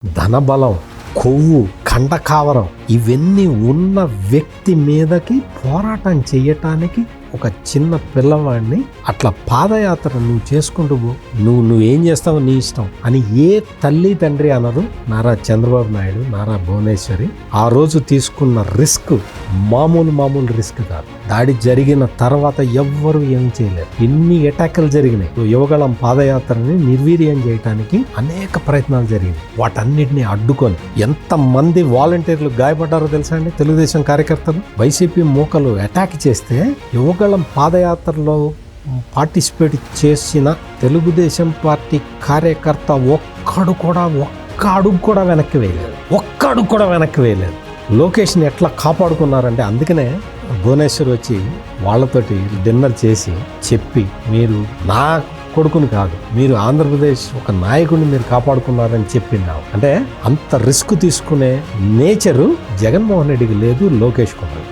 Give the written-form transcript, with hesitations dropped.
ధనబలం, కొవ్వు, కండకావరం ఇవన్నీ ఉన్న వ్యక్తి మీదకి పోరాటం చేయటానికి ఒక చిన్న పిల్లవాడిని అట్లా పాదయాత్ర నువ్వు చేసుకుంటూ నువ్వేం చేస్తావో నీ ఇష్టం అని ఏ తల్లి తండ్రి అనరు. నారా చంద్రబాబు నాయుడు, నారా భువనేశ్వరి ఆ రోజు తీసుకున్న రిస్క్ మామూలు రిస్క్ కాదు. దాడి జరిగిన తర్వాత ఎవ్వరూ ఏం చేయలేరు. ఎన్ని అటాకులు జరిగినాయి. యువగళం పాదయాత్రని నిర్వీర్యం చేయడానికి అనేక ప్రయత్నాలు జరిగినాయి. వాటన్నిటిని అడ్డుకొని ఎంతమంది వాలంటీర్లు గాయపడ్డారో తెలుసా అండి? తెలుగుదేశం కార్యకర్తలు వైసీపీ మూకలు అటాక్ చేస్తే యువగళం పాదయాత్రలో పార్టిసిపేట్ చేసిన తెలుగుదేశం పార్టీ కార్యకర్త ఒక్క అడుగు కూడా వెనక్కి వేయలేదు. లోకేష్ని ఎట్లా కాపాడుకున్నారంటే అందుకనే భువనేశ్వర్ వచ్చి వాళ్ళతోటి డిన్నర్ చేసి చెప్పి, మీరు నా కొడుకుని కాదు, మీరు ఆంధ్రప్రదేశ్ ఒక నాయకుడిని మీరు కాపాడుకున్నారని చెప్పిందాం. అంటే అంత రిస్క్ తీసుకునే నేచరు జగన్మోహన్ రెడ్డికి లేదు, లోకేష్ కుమార్.